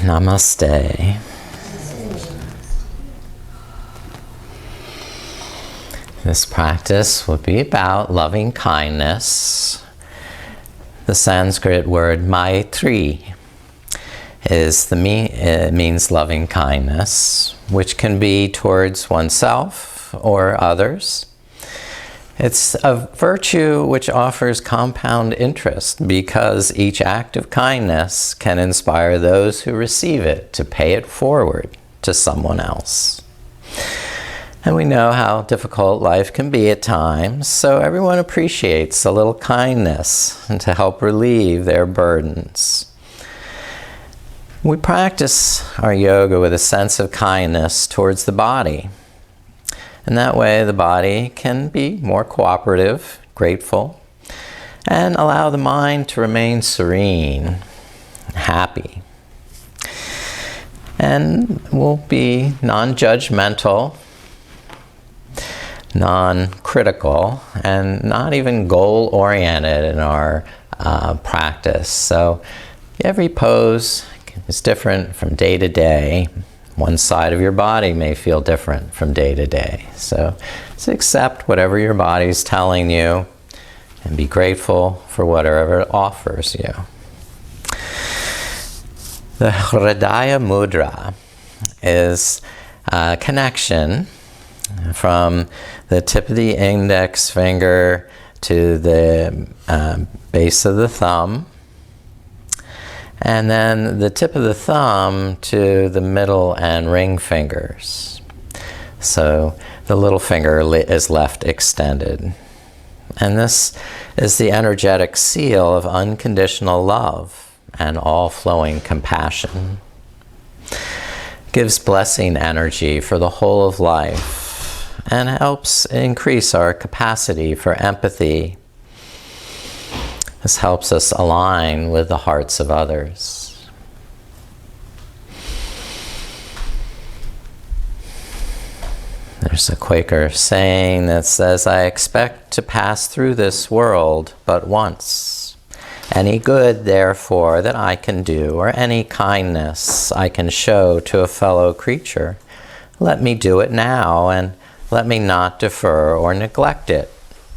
Namaste. This practice will be about loving kindness. The Sanskrit word Maitri means loving kindness, which can be towards oneself or others. It's a virtue which offers compound interest because each act of kindness can inspire those who receive it to pay it forward to someone else. And we know how difficult life can be at times, so everyone appreciates a little kindness and to help relieve their burdens. We practice our yoga with a sense of kindness towards the body. And that way the body can be more cooperative, grateful, and allow the mind to remain serene, happy. And we'll be non-judgmental, non-critical, and not even goal-oriented in our practice. So every pose is different from day to day. One side of your body may feel different from day to day. So just accept whatever your body's telling you and be grateful for whatever it offers you. The Hridaya Mudra is a connection from the tip of the index finger to the base of the thumb, and then the tip of the thumb to the middle and ring fingers. So the little finger is left extended. And this is the energetic seal of unconditional love and all-flowing compassion. It gives blessing energy for the whole of life and helps increase our capacity for empathy. This helps us align with the hearts of others. There's a Quaker saying that says, "I expect to pass through this world but once. Any good, therefore, that I can do, or any kindness I can show to a fellow creature, let me do it now, and let me not defer or neglect it,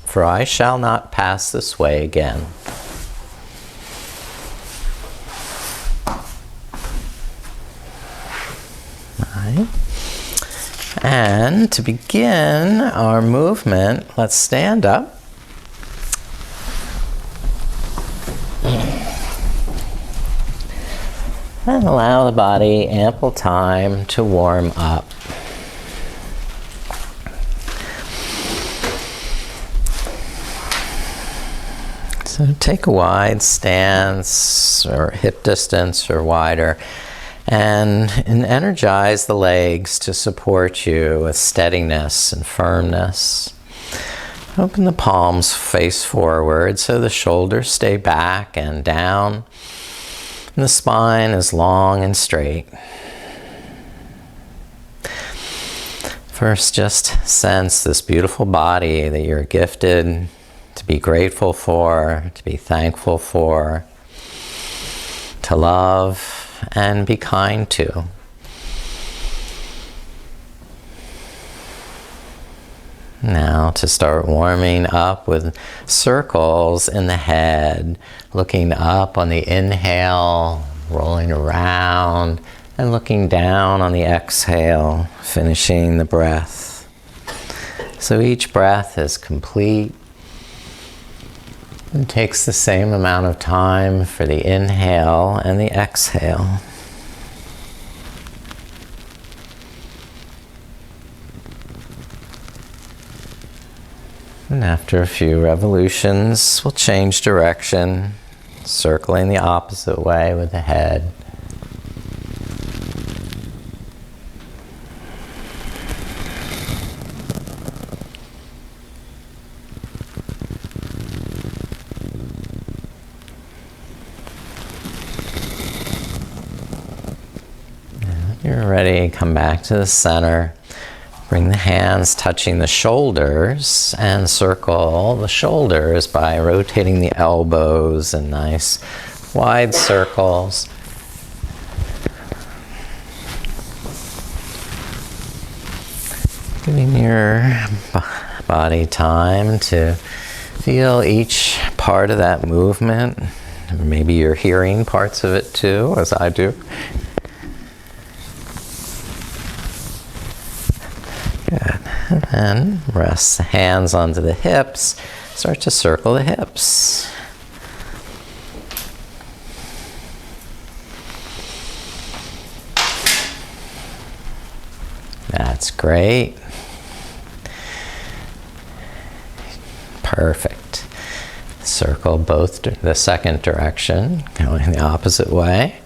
for I shall not pass this way again." Right. And to begin our movement, let's stand up. And allow the body ample time to warm up. So take a wide stance or hip distance or wider and energize the legs to support you with steadiness and firmness. Open the palms face forward so the shoulders stay back and down and the spine is long and straight. First, just sense this beautiful body that you're gifted to be grateful for, to be thankful for, to love, and be kind to. Now to start warming up with circles in the head, looking up on the inhale, rolling around, and looking down on the exhale, finishing the breath. So each breath is complete. It takes the same amount of time for the inhale and the exhale. And after a few revolutions, we'll change direction, circling the opposite way with the head. You're ready, come back to the center. Bring the hands touching the shoulders and circle the shoulders by rotating the elbows in nice wide circles. Giving your body time to feel each part of that movement. Maybe you're hearing parts of it too, as I do. Good. And then rest the hands onto the hips. Start to circle the hips. That's great. Perfect. Circle both the second direction, going the opposite way.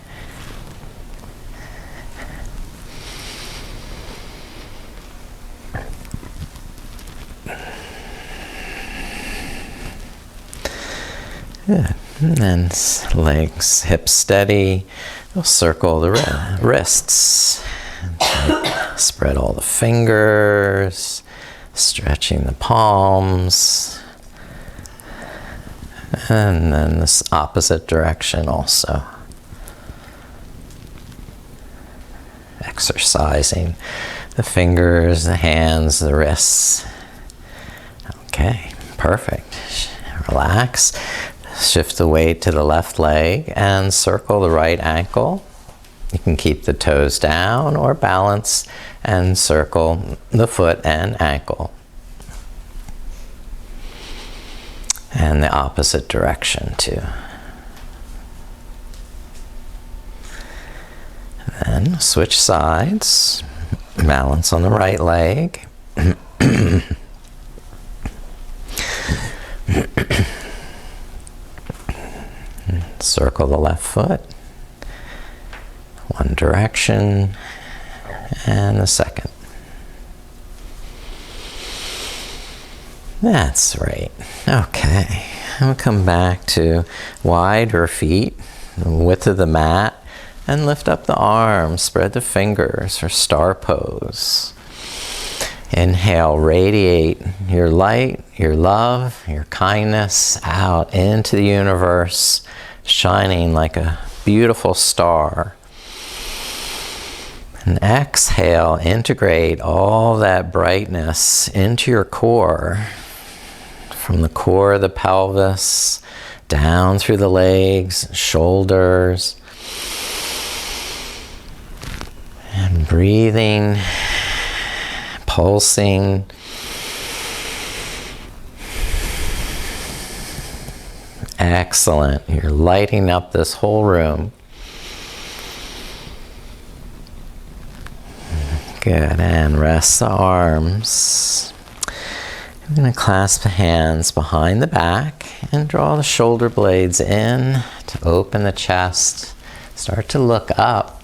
Good. And then legs, hips steady. We'll circle the wrists. Spread all the fingers, stretching the palms. And then this opposite direction also. Exercising the fingers, the hands, the wrists. Okay, perfect. Relax. Shift the weight to the left leg and circle the right ankle. You can keep the toes down or balance and circle the foot and ankle. And the opposite direction too. Then switch sides. Balance on the right leg. Circle the left foot. One direction and the second. That's right. Okay. And we'll come back to wide your feet, the width of the mat, and lift up the arms. Spread the fingers for star pose. Inhale, radiate your light, your love, your kindness out into the universe, shining like a beautiful star. And exhale, integrate all that brightness into your core. From the core of the pelvis, down through the legs, shoulders. And breathing, pulsing. Excellent. You're lighting up this whole room. Good. And rest the arms. I'm going to clasp the hands behind the back and draw the shoulder blades in to open the chest. Start to look up.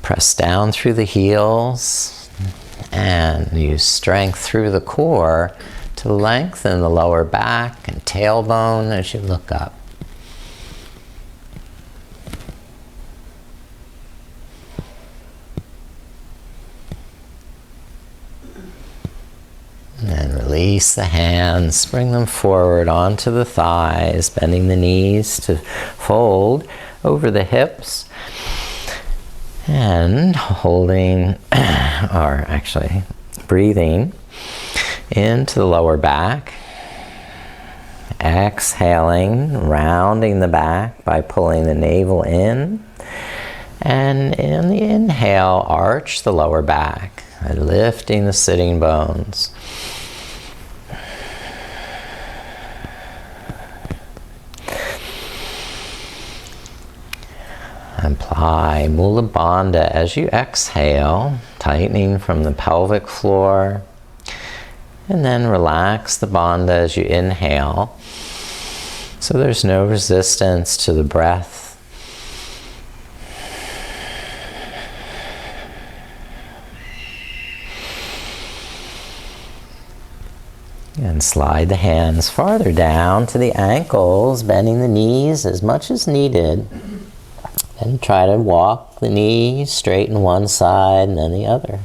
Press down through the heels and use strength through the core to lengthen the lower back and tailbone as you look up. And release the hands, bring them forward onto the thighs, bending the knees to fold over the hips. And holding, or actually breathing into the lower back. Exhaling, rounding the back by pulling the navel in. And in the inhale, arch the lower back, lifting the sitting bones. Apply Mula Bandha as you exhale, tightening from the pelvic floor. And then relax the bandha as you inhale, so there's no resistance to the breath. And slide the hands farther down to the ankles, bending the knees as much as needed. And try to walk the knees, straighten one side and then the other.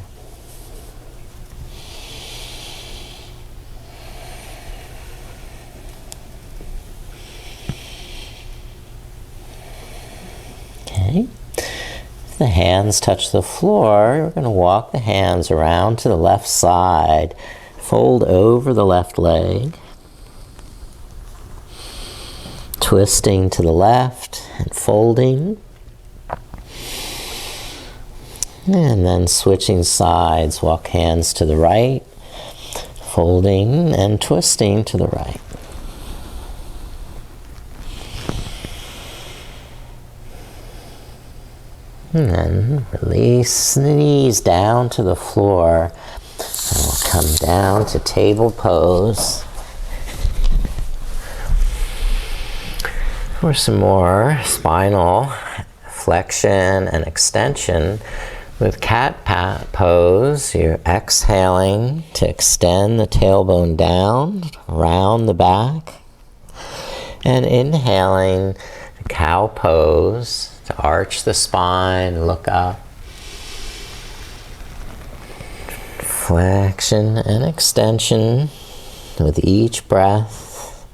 Okay. If the hands touch the floor, we're going to walk the hands around to the left side. Fold over the left leg. Twisting to the left and folding. And then switching sides, walk hands to the right, folding and twisting to the right. And then release the knees down to the floor. And we'll come down to table pose. For some more spinal flexion and extension, with cat pose, you're exhaling to extend the tailbone down, round the back, and inhaling cow pose to arch the spine, look up. Flexion and extension with each breath,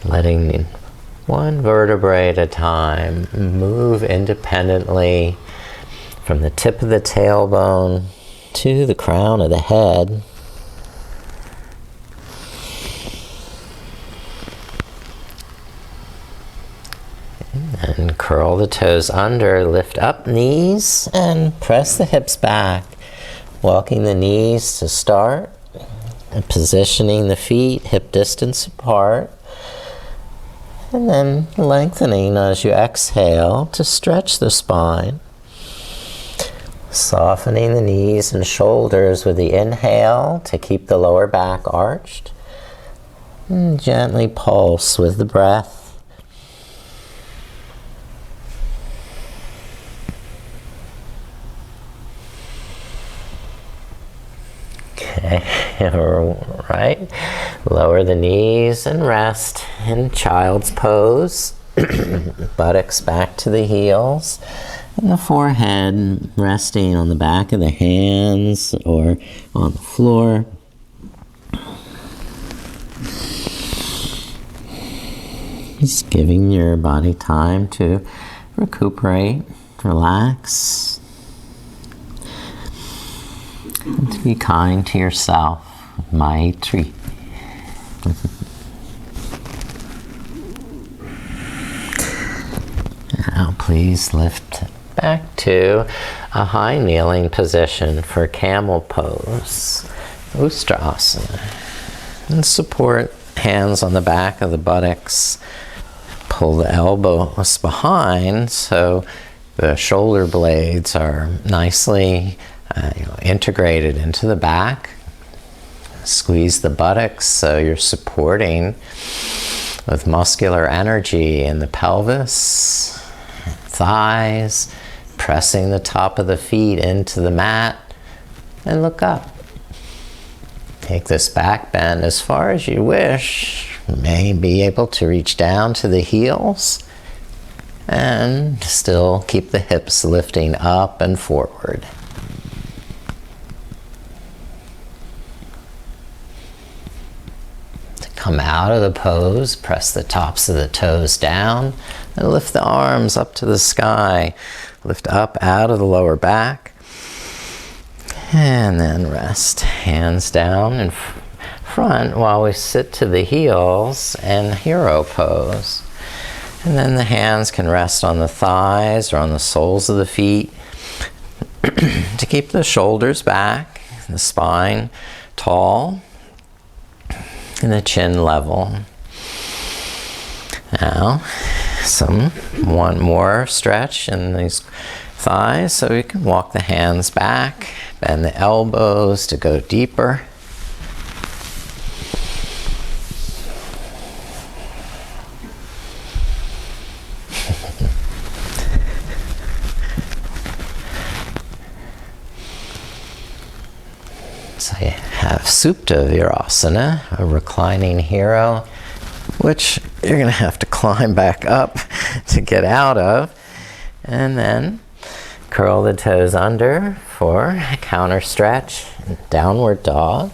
letting one vertebrae at a time move independently from the tip of the tailbone to the crown of the head. And curl the toes under, lift up knees, and press the hips back. Walking the knees to start, and positioning the feet hip distance apart. And then lengthening as you exhale to stretch the spine. Softening the knees and shoulders with the inhale to keep the lower back arched. And gently pulse with the breath. Okay, all right. Lower the knees and rest in child's pose. Buttocks back to the heels. And the forehead resting on the back of the hands or on the floor. Just giving your body time to recuperate, relax, and to be kind to yourself. Maitri. Now please lift back to a high kneeling position for camel pose, Ustrasana. And support hands on the back of the buttocks. Pull the elbows behind so the shoulder blades are nicely integrated into the back. Squeeze the buttocks so you're supporting with muscular energy in the pelvis, thighs, pressing the top of the feet into the mat, and look up. Take this back bend as far as you wish. You may be able to reach down to the heels and still keep the hips lifting up and forward. Come out of the pose, press the tops of the toes down, and lift the arms up to the sky. Lift up out of the lower back. And then rest. Hands down in front while we sit to the heels and hero pose. And then the hands can rest on the thighs or on the soles of the feet to keep the shoulders back, the spine tall, and the chin level. Now, one more stretch in these thighs, so we can walk the hands back, bend the elbows to go deeper. So you have Supta Virasana, a reclining hero, which you're going to have to climb back up to get out of. And then curl the toes under for a counter stretch, downward dog.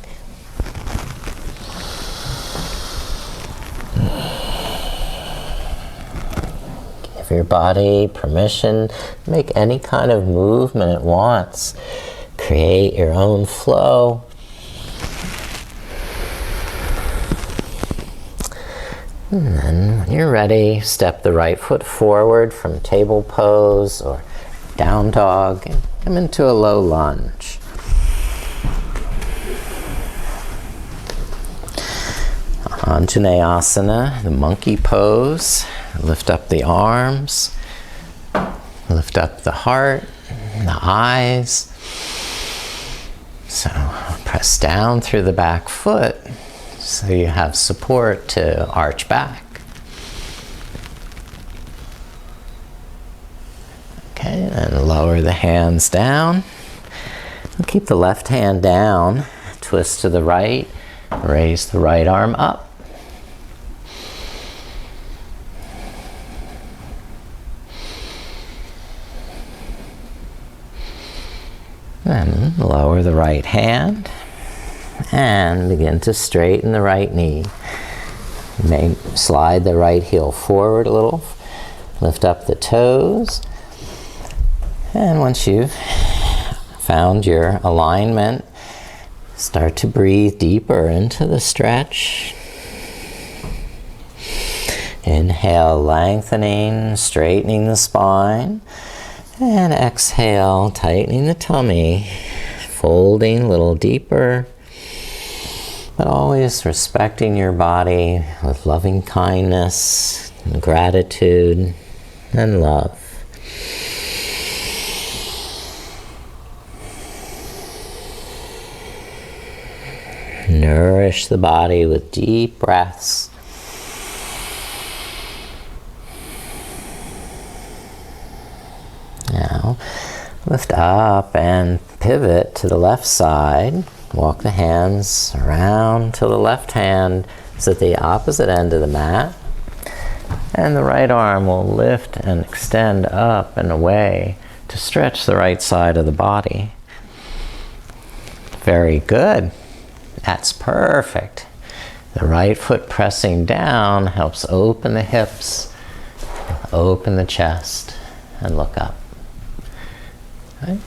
Give Give your body permission to make any kind of movement it wants. Create your own flow. And then when you're ready, step the right foot forward from table pose or down dog and come into a low lunge. Anjaneyasana, the monkey pose. Lift up the arms, lift up the heart, the eyes. So press down through the back foot so you have support to arch back. Okay, and lower the hands down. And keep the left hand down, twist to the right, raise the right arm up. Then lower the right hand and begin to straighten the right knee. You may slide the right heel forward a little, lift up the toes, and once you've found your alignment, start to breathe deeper into the stretch. Inhale, lengthening, straightening the spine. And exhale, tightening the tummy, folding a little deeper, but always respecting your body with loving kindness, and gratitude, and love. Nourish the body with deep breaths. Now, lift up and pivot to the left side. Walk the hands around till the left hand is at the opposite end of the mat. And the right arm will lift and extend up and away to stretch the right side of the body. Very good. That's perfect. The right foot pressing down helps open the hips, open the chest, and look up. Right.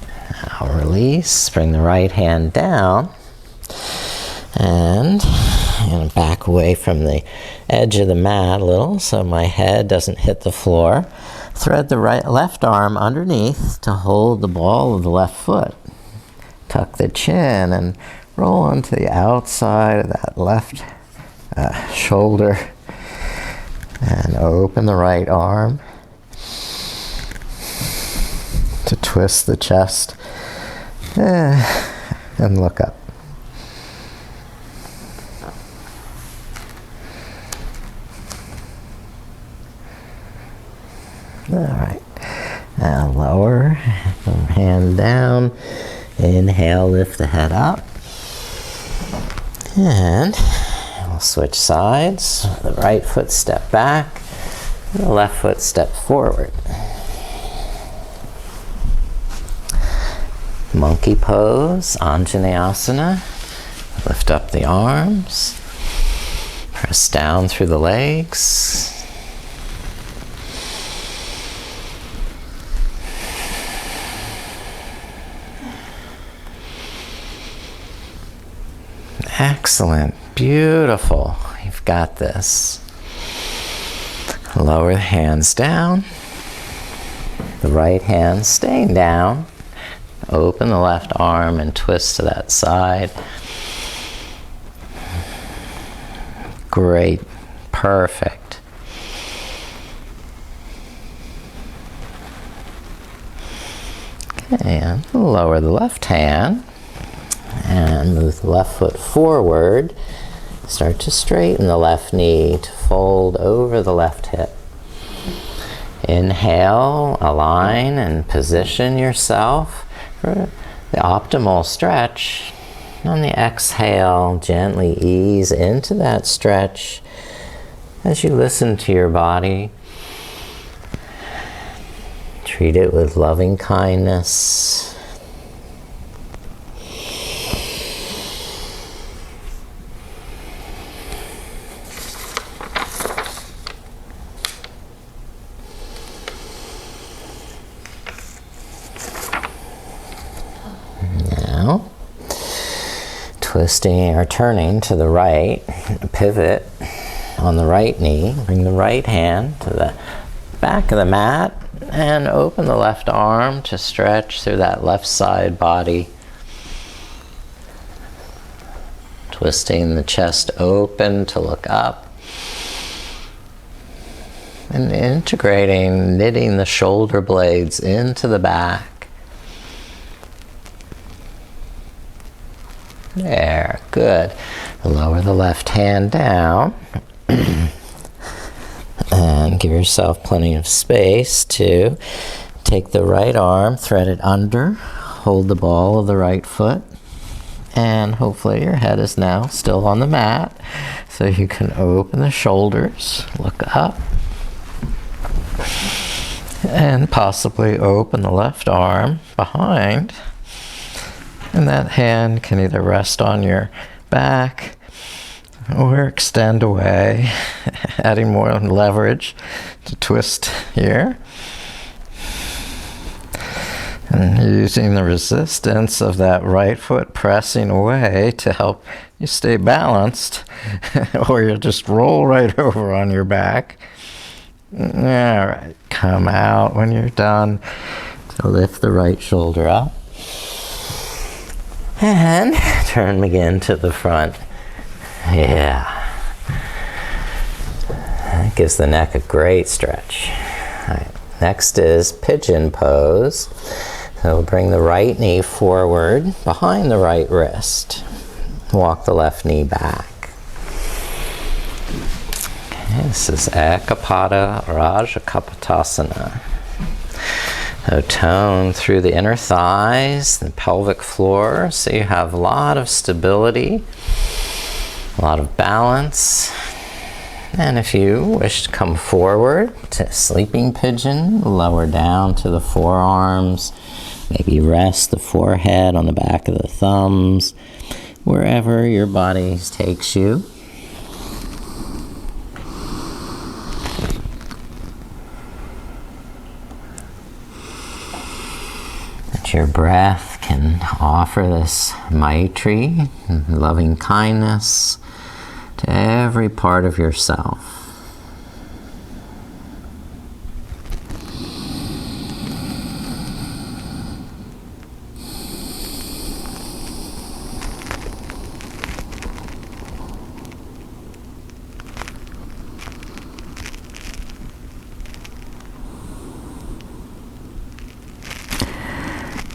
Now release, bring the right hand down, and I'm going to back away from the edge of the mat a little so my head doesn't hit the floor. Thread the left arm underneath to hold the ball of the left foot. Tuck the chin and roll onto the outside of that left shoulder, and open the right arm to twist the chest and look up. All right, now lower, hand down, inhale, lift the head up, and we'll switch sides. The right foot step back, the left foot step forward. Monkey pose, Anjaneyasana. Lift up the arms. Press down through the legs. Excellent. Beautiful. You've got this. Lower the hands down. The right hand staying down. Open the left arm and twist to that side. Great. Perfect. Okay, and lower the left hand and move the left foot forward. Start to straighten the left knee to fold over the left hip. Inhale, align and position yourself for the optimal stretch. On the exhale, gently ease into that stretch as you listen to your body. Treat it with loving kindness. now. Twisting or turning to the right, pivot on the right knee. Bring the right hand to the back of the mat and open the left arm to stretch through that left side body. Twisting the chest open to look up. And integrating, knitting the shoulder blades into the back. There, good. Lower the left hand down. And give yourself plenty of space to take the right arm, thread it under, hold the ball of the right foot, and hopefully your head is now still on the mat, so you can open the shoulders, look up, and possibly open the left arm behind, and that hand can either rest on your back or extend away, adding more leverage to twist here. And using the resistance of that right foot pressing away to help you stay balanced, or you'll just roll right over on your back. All right, come out when you're done. So lift the right shoulder up. And turn again to the front. Yeah. That gives the neck a great stretch. All right. Next is pigeon pose. So bring the right knee forward behind the right wrist. Walk the left knee back. Okay, this is Ekapada Rajakapotasana. So tone through the inner thighs, the pelvic floor, so you have a lot of stability, a lot of balance. And if you wish to come forward to sleeping pigeon, lower down to the forearms, maybe rest the forehead on the back of the thumbs, wherever your body takes you. That your breath can offer this Maitri, loving kindness, to every part of yourself.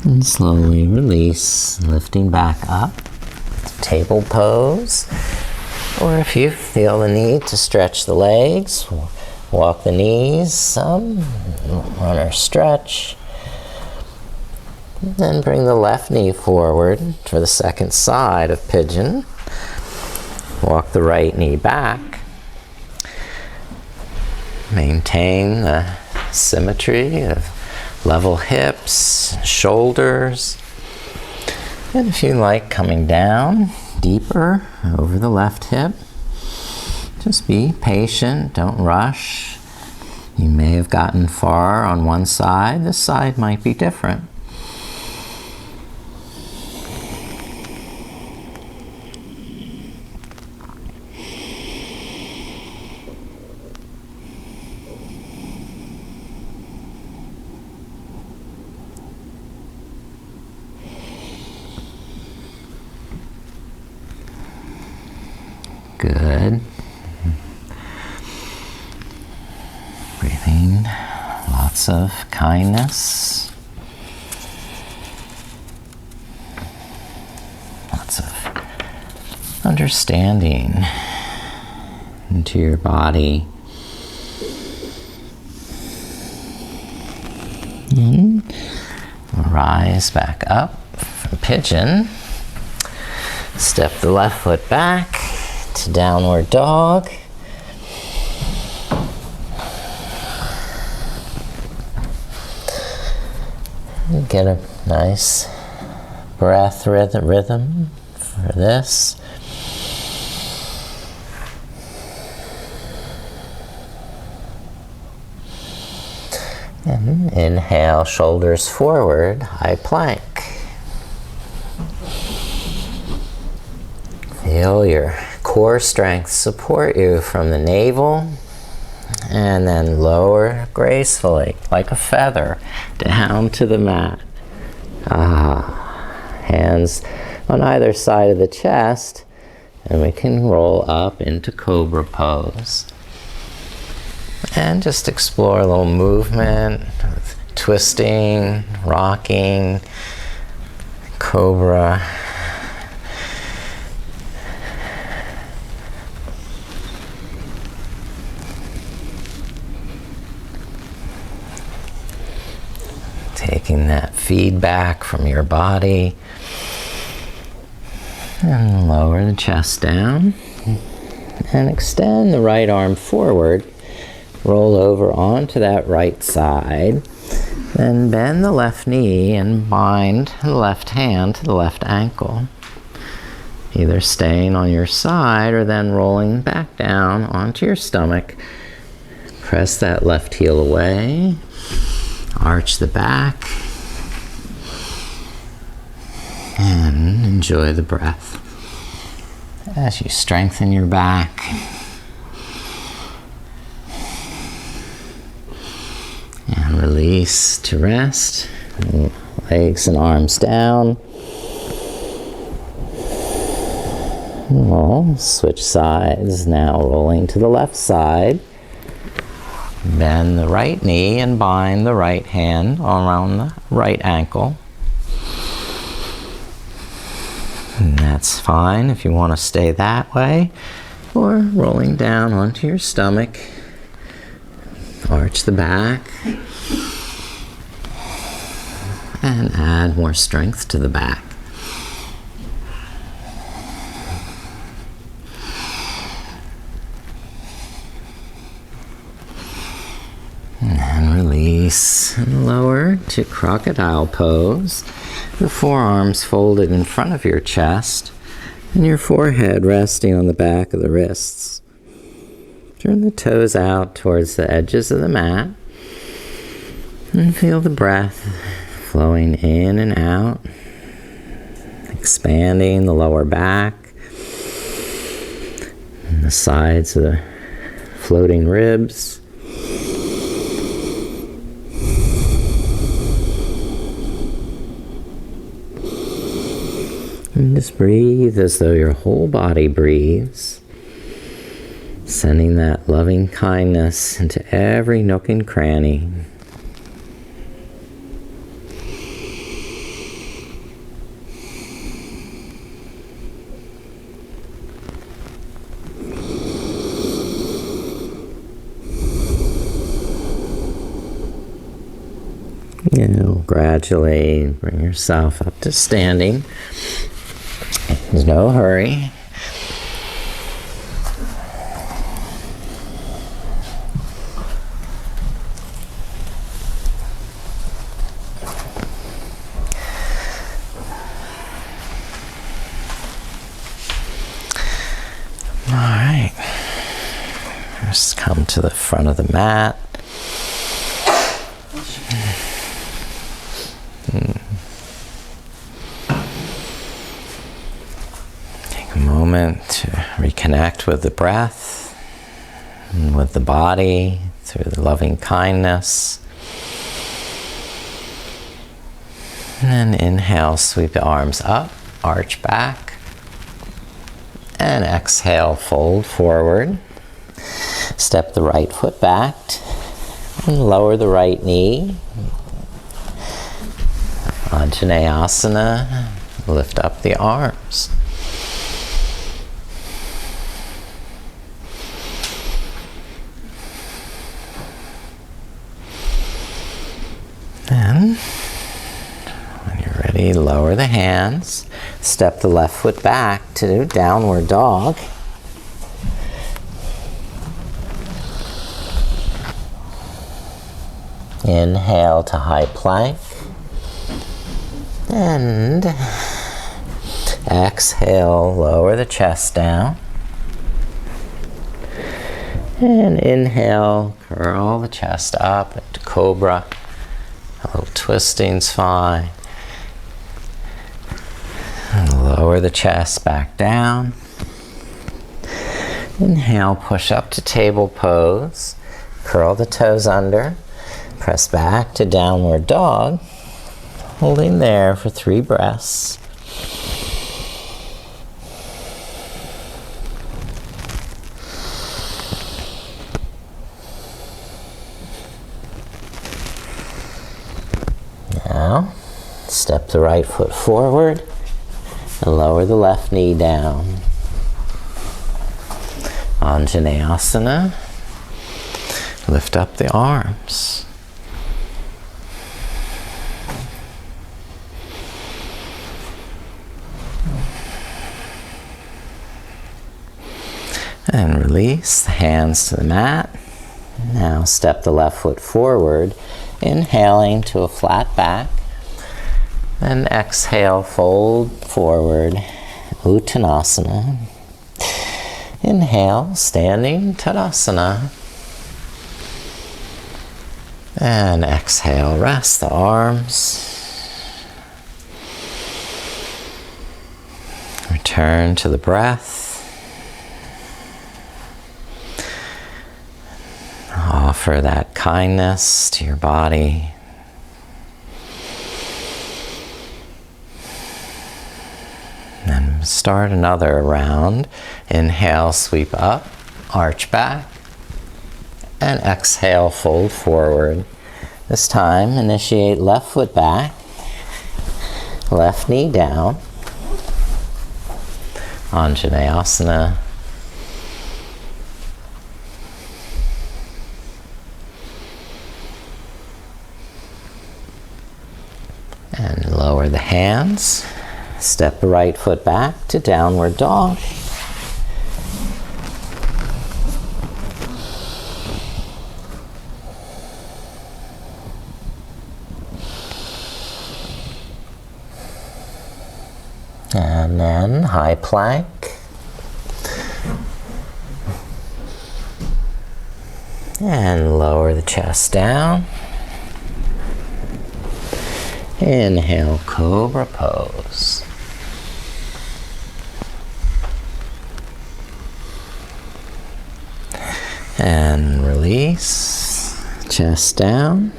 And slowly release, lifting back up, table pose. Or if you feel the need to stretch the legs, walk the knees some, runner stretch. Then bring the left knee forward for the second side of pigeon. Walk the right knee back. Maintain the symmetry of level hips, shoulders. And if you like, coming down deeper over the left hip. Just be patient, don't rush. You may have gotten far on one side, this side might be different. Good. Breathing, lots of kindness. Lots of understanding into your body. And rise back up from pigeon. Step the left foot back to downward dog. And get a nice breath rhythm for this. And inhale, shoulders forward, high plank. Feel your core strength support you from the navel, and then lower gracefully, like a feather, down to the mat. Hands on either side of the chest, and we can roll up into cobra pose. And just explore a little movement, twisting, rocking, cobra. Taking that feedback from your body. And lower the chest down. And extend the right arm forward. Roll over onto that right side. Then bend the left knee and bind the left hand to the left ankle. Either staying on your side or then rolling back down onto your stomach. Press that left heel away. Arch the back. And enjoy the breath as you strengthen your back. And release to rest. Legs and arms down. We'll switch sides now, rolling to the left side. Bend the right knee and bind the right hand around the right ankle. And that's fine if you want to stay that way, or rolling down onto your stomach. Arch the back and add more strength to the back. And release and lower to crocodile pose. The forearms folded in front of your chest and your forehead resting on the back of the wrists. Turn the toes out towards the edges of the mat and feel the breath flowing in and out, expanding the lower back and the sides of the floating ribs. And just breathe as though your whole body breathes, sending that loving kindness into every nook and cranny. Gradually bring yourself up to standing. There's no hurry. All right. Just come to the front of the mat. To reconnect with the breath and with the body through the loving kindness. And then inhale, sweep the arms up, arch back. And exhale, fold forward. Step the right foot back and lower the right knee. Anjaneyasana, lift up the arms. Then, when you're ready, lower the hands. Step the left foot back to downward dog. Inhale to high plank. And exhale, lower the chest down. And inhale, curl the chest up into cobra. A little twisting's fine. And lower the chest back down. Inhale, push up to table pose. Curl the toes under. Press back to downward dog. Holding there for 3 breaths. Now, step the right foot forward and lower the left knee down. Anjaneyasana. Lift up the arms. And release the hands to the mat. Now step the left foot forward, inhaling to a flat back. And exhale, fold forward, Uttanasana. Inhale, standing Tadasana. And exhale, rest the arms. Return to the breath. Offer that kindness to your body. And start another round. Inhale, sweep up, arch back. And exhale, fold forward. This time, initiate left foot back, left knee down. Anjaneyasana. And lower the hands. Step the right foot back to downward dog. And then high plank. And lower the chest down. Inhale, cobra pose. And release, chest down.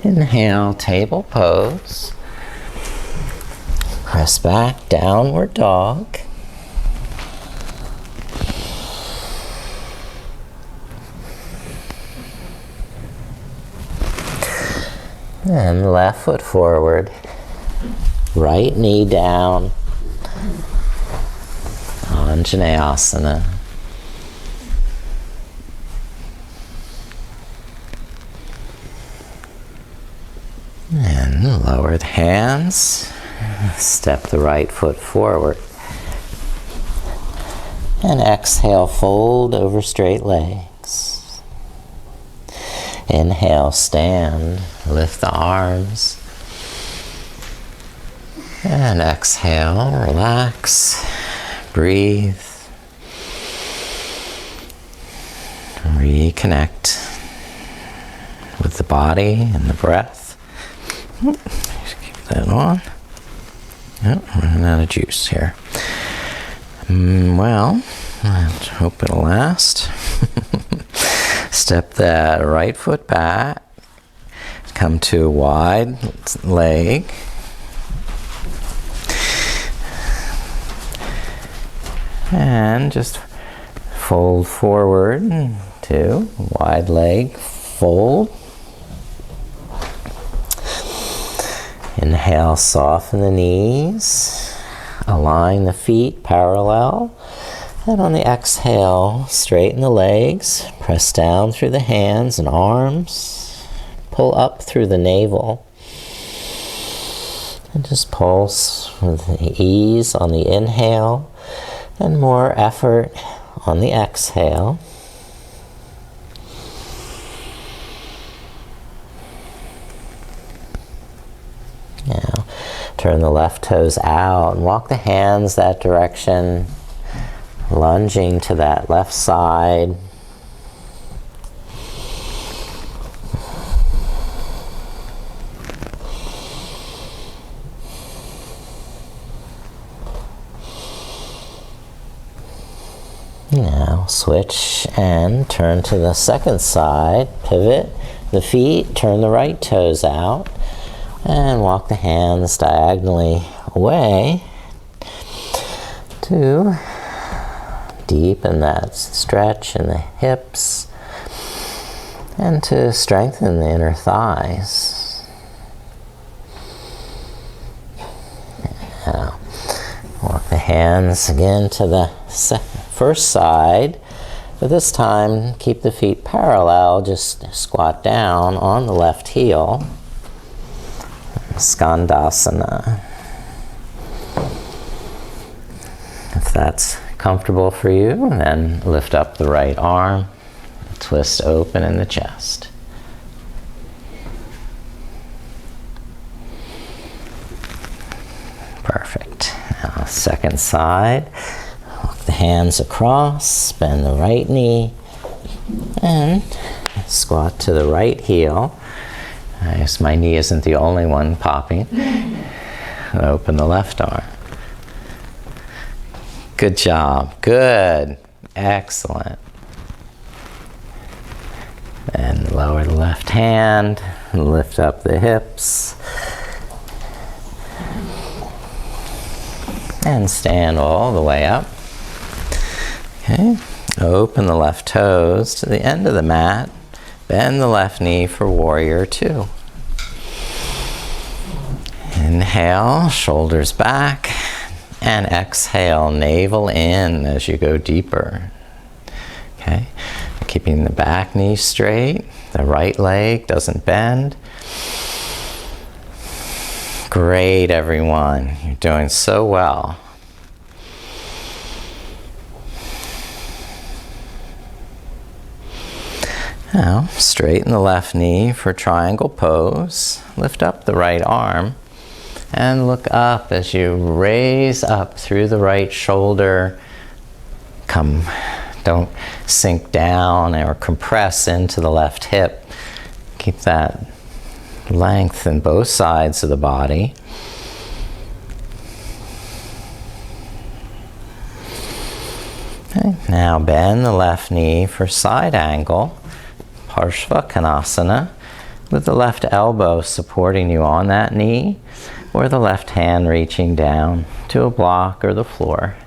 Inhale, table pose. Press back, downward dog. And left foot forward, right knee down, Anjaneyasana. And lower the hands, step the right foot forward. And exhale, fold over straight legs. Inhale, stand, lift the arms. And exhale, relax, breathe. Reconnect with the body and the breath. Just keep that on. Oh, running out of juice here. Well, I hope it'll last. Step that right foot back. Come to a wide leg. And just fold forward to wide leg, fold. Inhale, soften the knees. Align the feet parallel. And on the exhale, straighten the legs. Press down through the hands and arms. Pull up through the navel. And just pulse with ease on the inhale and more effort on the exhale. Now, turn the left toes out and walk the hands that direction. Lunging to that left side. Now switch and turn to the second side. Pivot the feet, turn the right toes out, and walk the hands diagonally away to deepen that stretch in the hips and to strengthen the inner thighs. Now, walk the hands again to the first side, but this time keep the feet parallel, just squat down on the left heel. Skandasana. If that's comfortable for you, then lift up the right arm, twist open in the chest. Perfect. Now, second side. Walk the hands across, bend the right knee, and squat to the right heel. I guess my knee isn't the only one popping. Open the left arm. Good job. Good. Excellent. And lower the left hand, lift up the hips, and stand all the way up. Okay. Open the left toes to the end of the mat. Bend the left knee for warrior two. Inhale, shoulders back, and exhale, navel in as you go deeper. Okay, keeping the back knee straight, the right leg doesn't bend. Great, everyone. You're doing so well. Now, straighten the left knee for triangle pose. Lift up the right arm and look up as you raise up through the right shoulder. Don't sink down or compress into the left hip. Keep that length in both sides of the body. Okay, now bend the left knee for side angle. Parshvakonasana, with the left elbow supporting you on that knee, or the left hand reaching down to a block or the floor.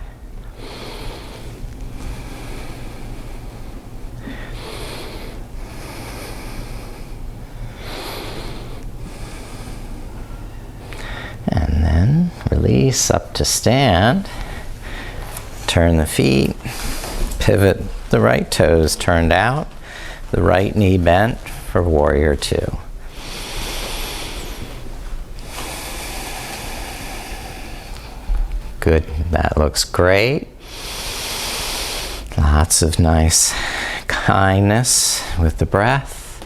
And then release up to stand. Turn the feet, pivot the right toes turned out. The right knee bent for warrior two. Good, that looks great. Lots of nice kindness with the breath.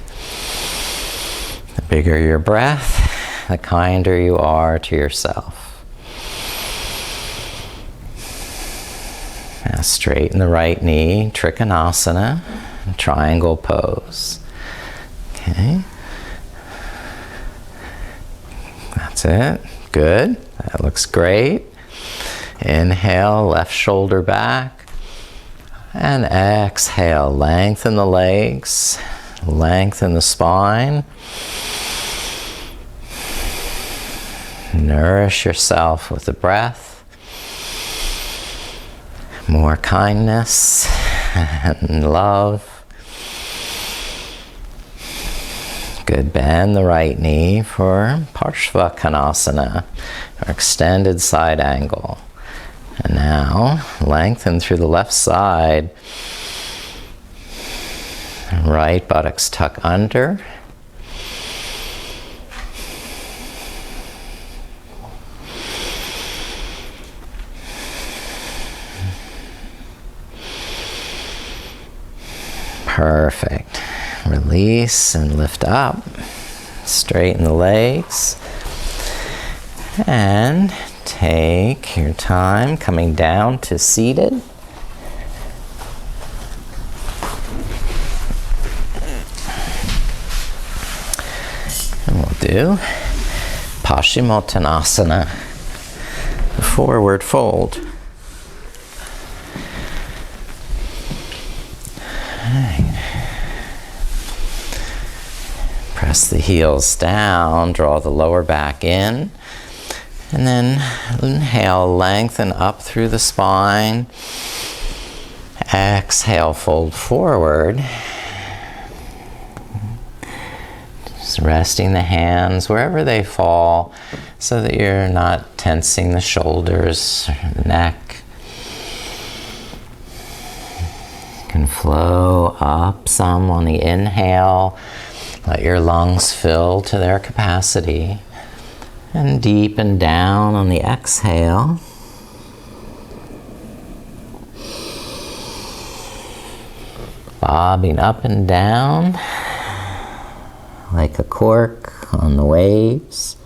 The bigger your breath, the kinder you are to yourself. Now straighten the right knee, Trikonasana. Triangle pose. Okay. That's it. Good. That looks great. Inhale, left shoulder back. And exhale, lengthen the legs, lengthen the spine. Nourish yourself with the breath. More kindness and love. Good, bend the right knee for Parshvakonasana, or extended side angle. And now, lengthen through the left side. Right buttocks tuck under. Perfect. Release and lift up. Straighten the legs. And take your time coming down to seated. And we'll do Paschimottanasana, the forward fold. Press the heels down, draw the lower back in, and then inhale, lengthen up through the spine. Exhale, fold forward. Just resting the hands wherever they fall so that you're not tensing the shoulders or the neck. You can flow up some on the inhale. Let your lungs fill to their capacity. And deepen down on the exhale. Bobbing up and down like a cork on the waves.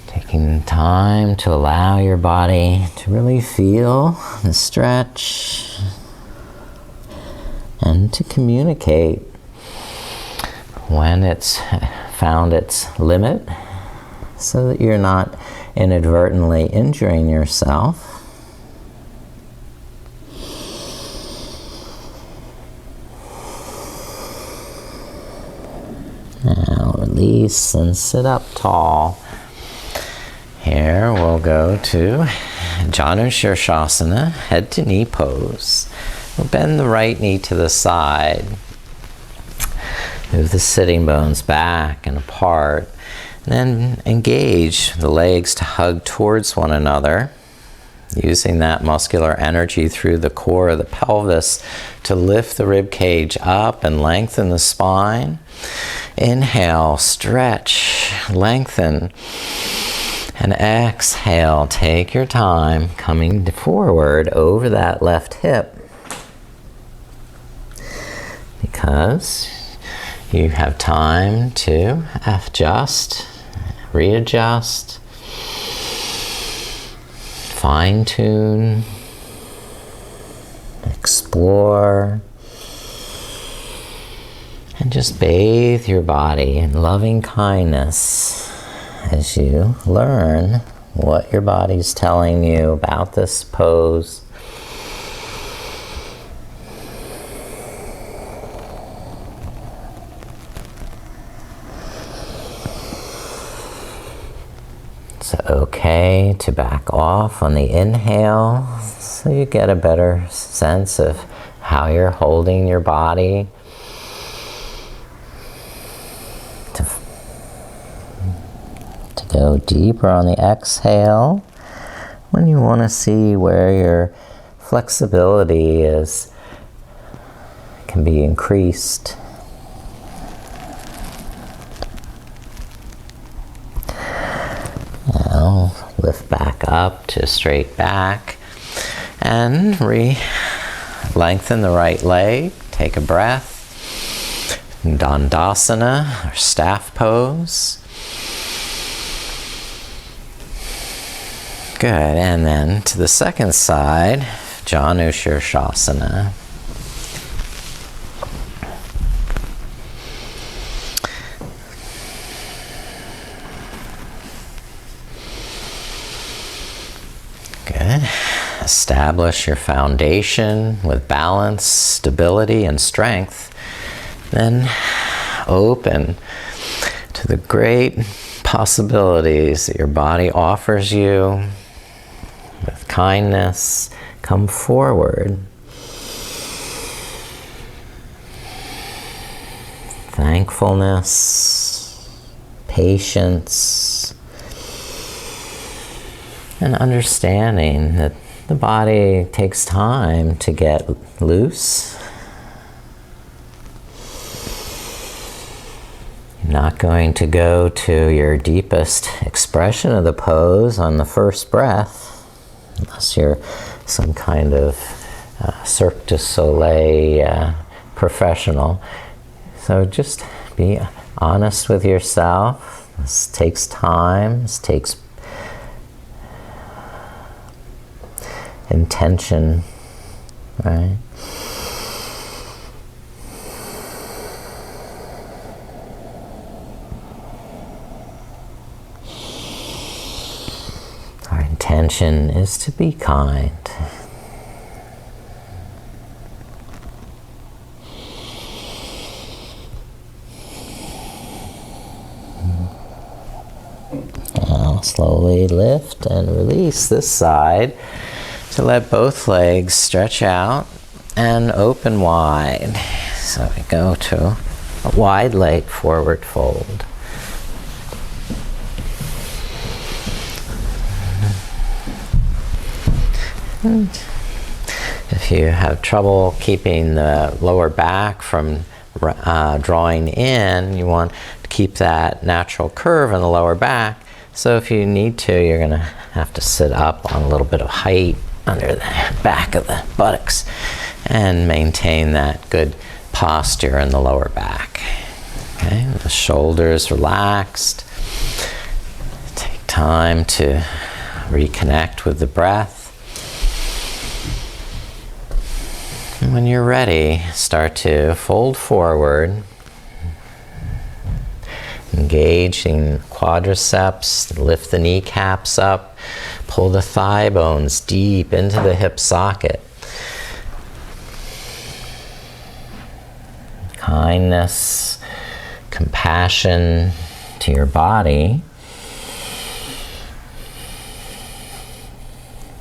Taking time to allow your body to really feel the stretch and to communicate when it's found its limit so that you're not inadvertently injuring yourself. Now release and sit up tall. Here we'll go to Janu Shirshasana, head to knee pose. We'll bend the right knee to the side. Move the sitting bones back and apart. And then engage the legs to hug towards one another, using that muscular energy through the core of the pelvis to lift the rib cage up and lengthen the spine. Inhale, stretch, lengthen. And exhale, take your time coming forward over that left hip. Because you have time to adjust, readjust, fine-tune, explore, and just bathe your body in loving kindness as you learn what your body's telling you about this pose. It's okay to back off on the inhale so you get a better sense of how you're holding your body. To go deeper on the exhale when you want to see where your flexibility can be increased. Now lift back up to straight back and lengthen the right leg. Take a breath. Dandasana, or staff pose. Good, and then to the second side, Janu Shirshasana. Good. Establish your foundation with balance, stability, and strength. Then open to the great possibilities that your body offers you. With kindness, come forward. Thankfulness, patience, and understanding that the body takes time to get loose. You're not going to go to your deepest expression of the pose on the first breath, unless you're some kind of Cirque du Soleil professional. So just be honest with yourself. This takes time. This takes intention, right? intention is to be kind. Now slowly lift and release this side to let both legs stretch out and open wide. So we go to a wide leg forward fold. If you have trouble keeping the lower back from drawing in, you want to keep that natural curve in the lower back. So if you need to, you're going to have to sit up on a little bit of height under the back of the buttocks and maintain that good posture in the lower back. Okay, the shoulders relaxed. Take time to reconnect with the breath. And when you're ready, start to fold forward, engaging quadriceps, lift the kneecaps up, pull the thigh bones deep into the hip socket. Kindness, compassion to your body.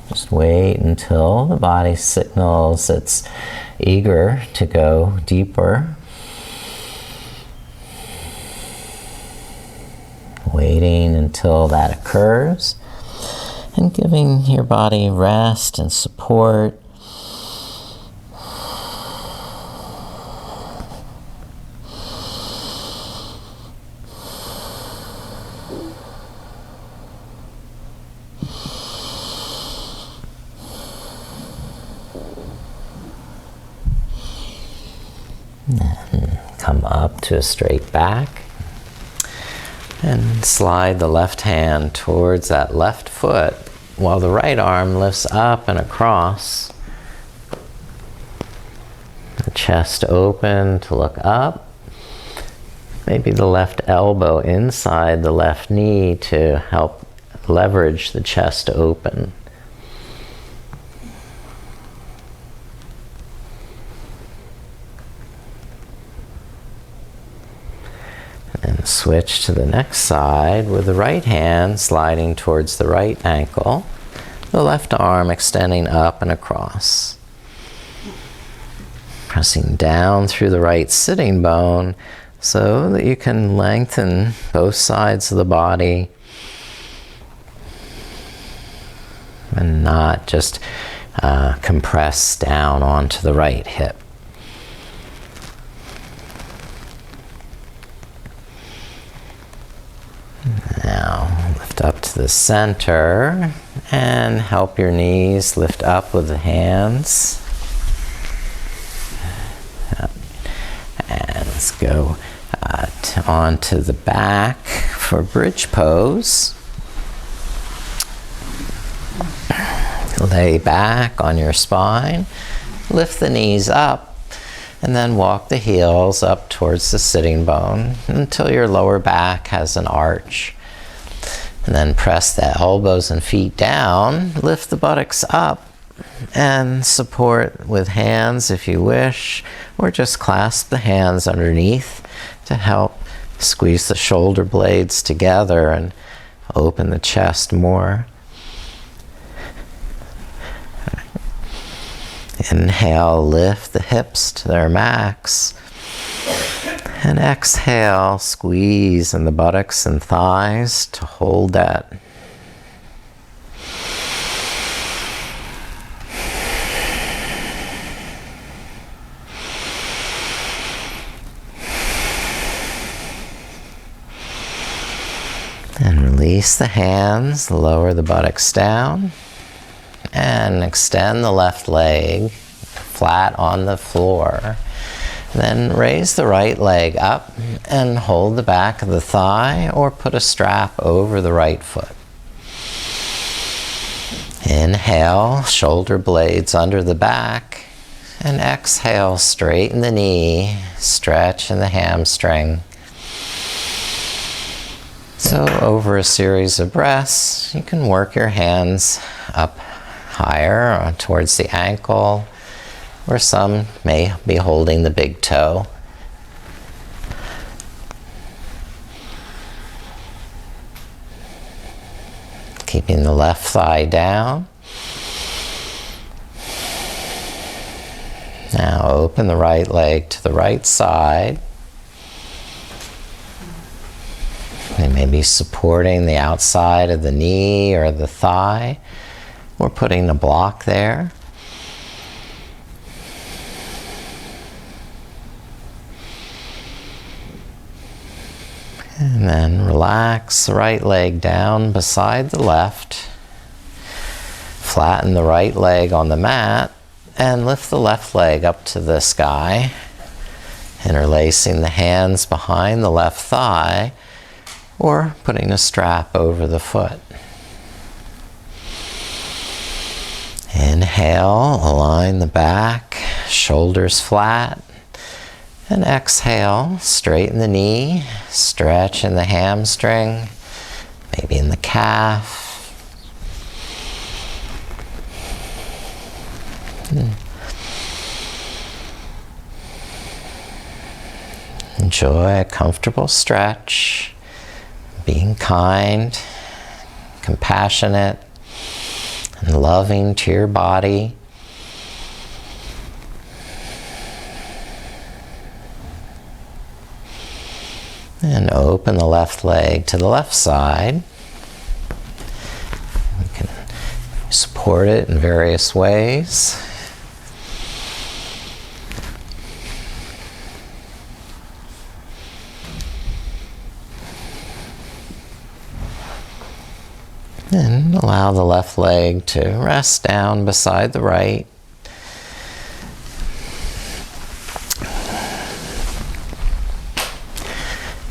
Just wait until the body signals it's eager to go deeper. Waiting until that occurs and giving your body rest and support. And come up to a straight back. And slide the left hand towards that left foot while the right arm lifts up and across. The chest open to look up. Maybe the left elbow inside the left knee to help leverage the chest open. And switch to the next side with the right hand sliding towards the right ankle, the left arm extending up and across. Pressing down through the right sitting bone so that you can lengthen both sides of the body and not just compress down onto the right hip. Now lift up to the center and help your knees lift up with the hands. And let's go onto the back for bridge pose. Lay back on your spine, lift the knees up, and then walk the heels up towards the sitting bone until your lower back has an arch. And then press the elbows and feet down, lift the buttocks up, and support with hands if you wish, or just clasp the hands underneath to help squeeze the shoulder blades together and open the chest more. Inhale, lift the hips to their max. And exhale, squeeze in the buttocks and thighs to hold that. And release the hands, lower the buttocks down. And extend the left leg flat on the floor. Then raise the right leg up and hold the back of the thigh or put a strap over the right foot. Inhale, shoulder blades under the back. And exhale, straighten the knee, stretch in the hamstring. So over a series of breaths, you can work your hands up higher towards the ankle, or some may be holding the big toe. Keeping the left thigh down. Now open the right leg to the right side. You may be supporting the outside of the knee or the thigh, or putting a block there. And then relax the right leg down beside the left. Flatten the right leg on the mat and lift the left leg up to the sky, interlacing the hands behind the left thigh or putting a strap over the foot. Inhale, align the back, shoulders flat. And exhale, straighten the knee, stretch in the hamstring, maybe in the calf. Enjoy a comfortable stretch, being kind, compassionate, and loving to your body. And open the left leg to the left side. You can support it in various ways. And allow the left leg to rest down beside the right.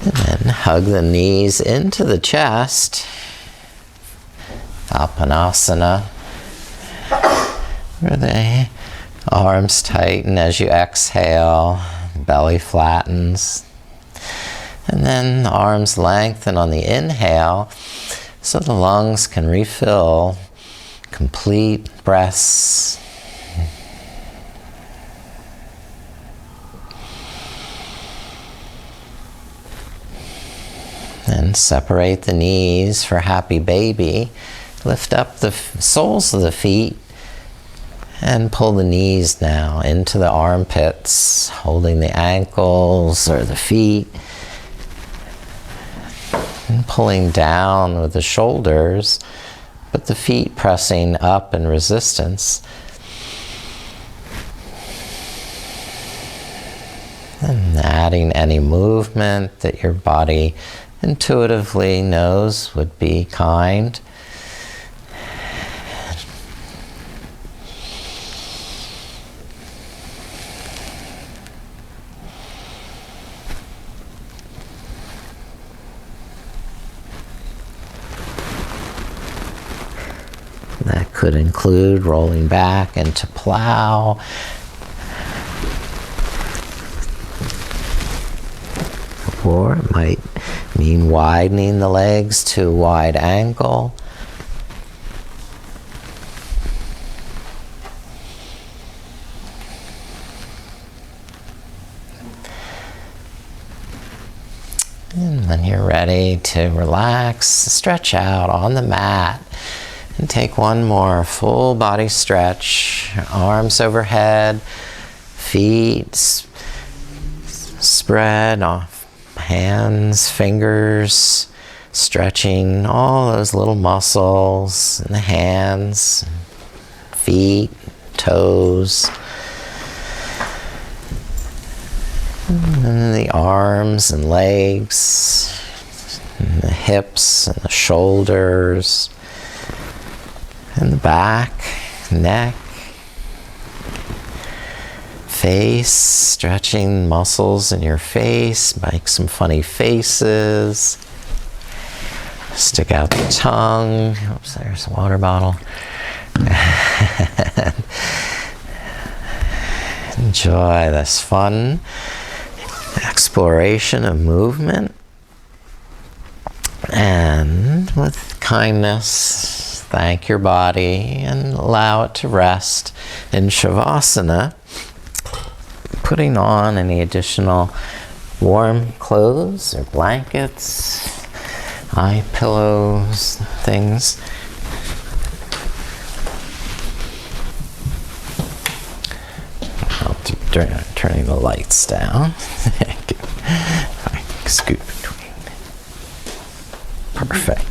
And then hug the knees into the chest. Apanasana. Where the arms tighten as you exhale, belly flattens. And then the arms lengthen on the inhale so the lungs can refill complete breaths. And separate the knees for happy baby. Lift up the soles of the feet and pull the knees now into the armpits, holding the ankles or the feet. And pulling down with the shoulders, but the feet pressing up in resistance. And adding any movement that your body intuitively knows would be kind. That could include rolling back into plow. Or it might mean widening the legs to a wide angle. And when you're ready to relax, stretch out on the mat. And take one more full body stretch. Arms overhead, feet spread off. Hands, fingers, stretching all those little muscles in the hands, feet, toes, and then the arms and legs, and the hips and the shoulders, and the back, neck, face, stretching muscles in your face, make some funny faces, stick out the tongue. Oops, there's a water bottle. Enjoy this fun exploration of movement. And With kindness, thank your body and allow it to rest in Shavasana, putting on any additional warm clothes or blankets, eye pillows, things. Turning the lights down. I scoot between. Perfect.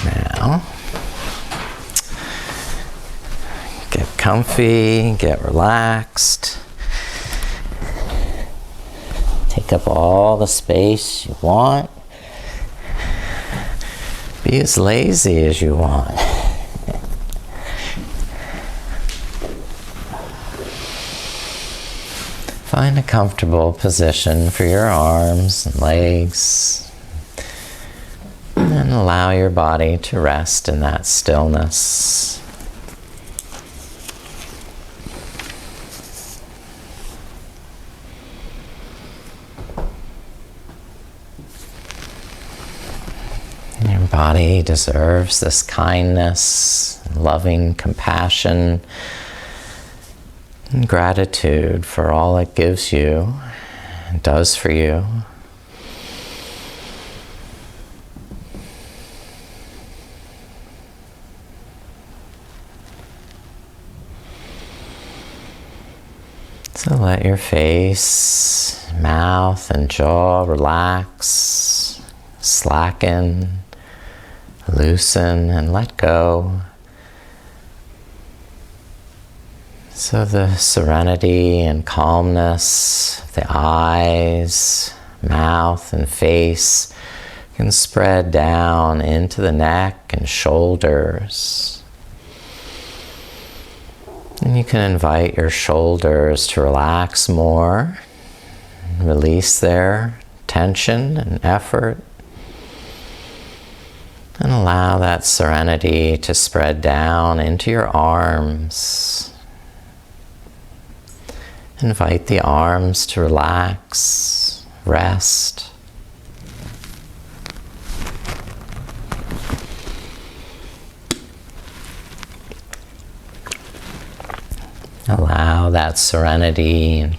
Now, get comfy, get relaxed. Take up all the space you want. Be as lazy as you want. Find a comfortable position for your arms and legs, and allow your body to rest in that stillness. Your body deserves this kindness, loving compassion, and gratitude for all it gives you and does for you. So let your face, mouth, and jaw relax, slacken, loosen, and let go. So the serenity and calmness of the eyes, mouth, and face can spread down into the neck and shoulders. And you can invite your shoulders to relax more, release their tension and effort, and allow that serenity to spread down into your arms. Invite the arms to relax, rest. Allow that serenity and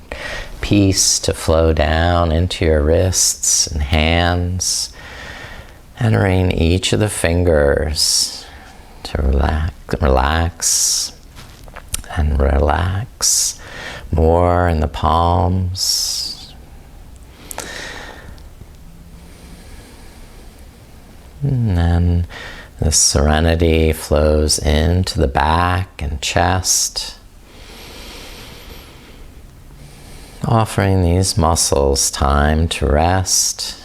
peace to flow down into your wrists and hands, entering each of the fingers to relax and relax more in the palms. And then the serenity flows into the back and chest, offering these muscles time to rest,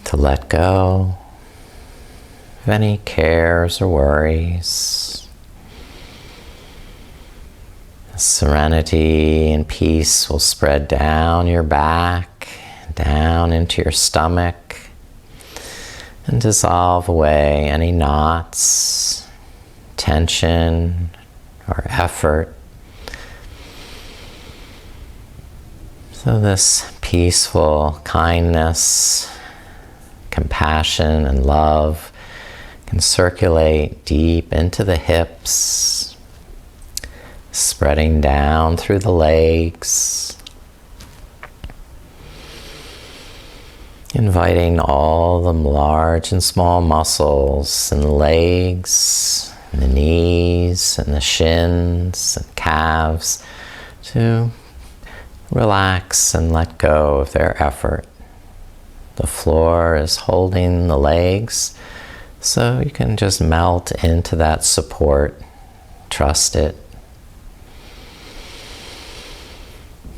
to let go of any cares or worries. Serenity and peace will spread down your back, down into your stomach, and dissolve away any knots, tension, or effort. So this peaceful kindness, compassion, and love can circulate deep into the hips, spreading down through the legs, inviting all the large and small muscles in the legs, and the knees, and the shins, and calves to relax and let go of their effort. The floor is holding the legs, so you can just melt into that support. Trust it.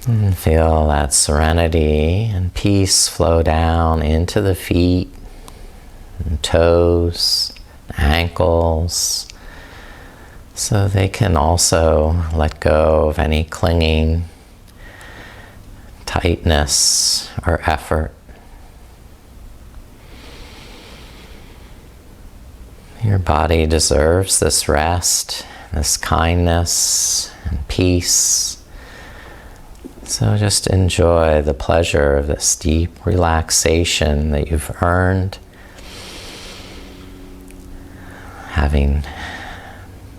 And feel that serenity and peace flow down into the feet, and toes, ankles, so they can also let go of any clinging, tightness, or effort. Your body deserves this rest, this kindness, peace. So just enjoy the pleasure of this deep relaxation that you've earned, having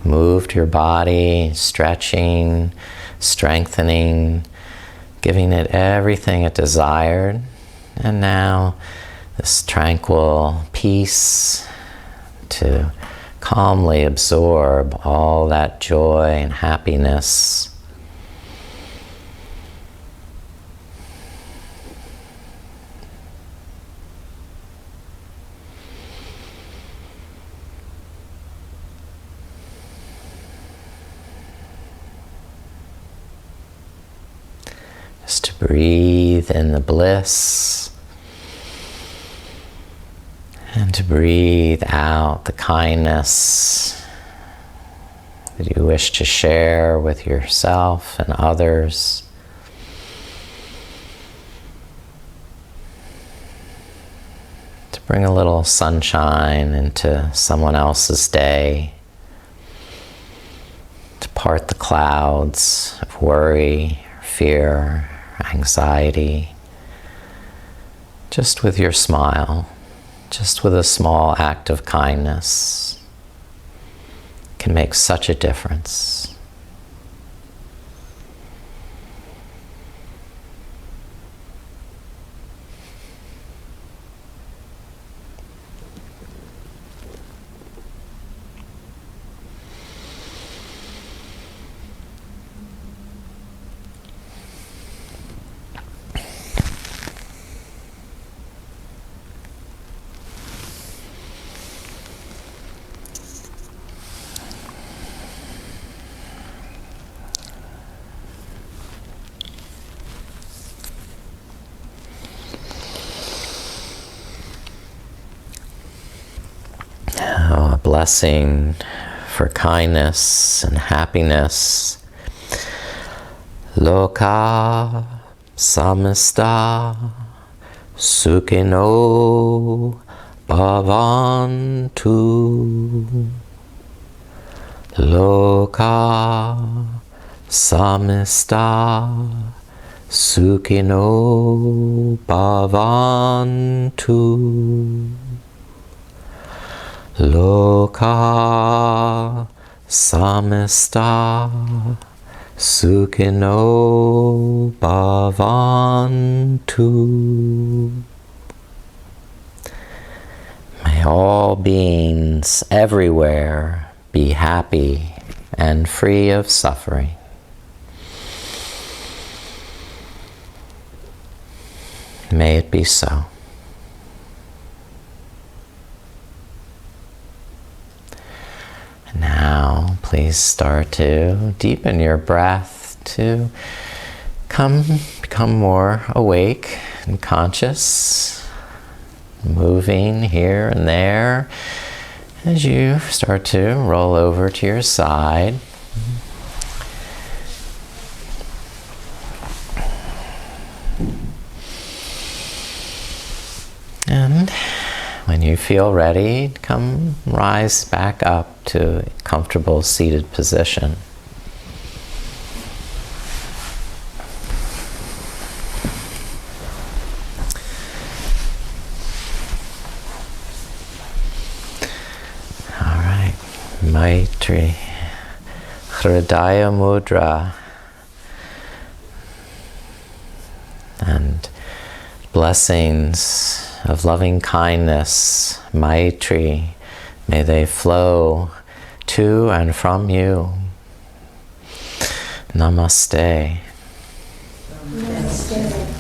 moved your body, stretching, strengthening, giving it everything it desired. And now this tranquil peace to calmly absorb all that joy and happiness. Just to breathe in the bliss and to breathe out the kindness that you wish to share with yourself and others. To bring a little sunshine into someone else's day. To part the clouds of worry, fear, anxiety, just with your smile, just with a small act of kindness, can make such a difference. A blessing for kindness and happiness. Loka samasta sukhino bhavantu. Loka samasta sukhino bhavantu. Loka samasta sukhino bhavantu. May all beings everywhere be happy and free of suffering. May it be so. Now, please start to deepen your breath to become more awake and conscious, moving here and there as you start to roll over to your side. And when you feel ready, come rise back up to a comfortable seated position. All right, Maitri, Hridaya Mudra, and blessings of loving kindness, Maitri, may they flow to and from you. Namaste. Namaste.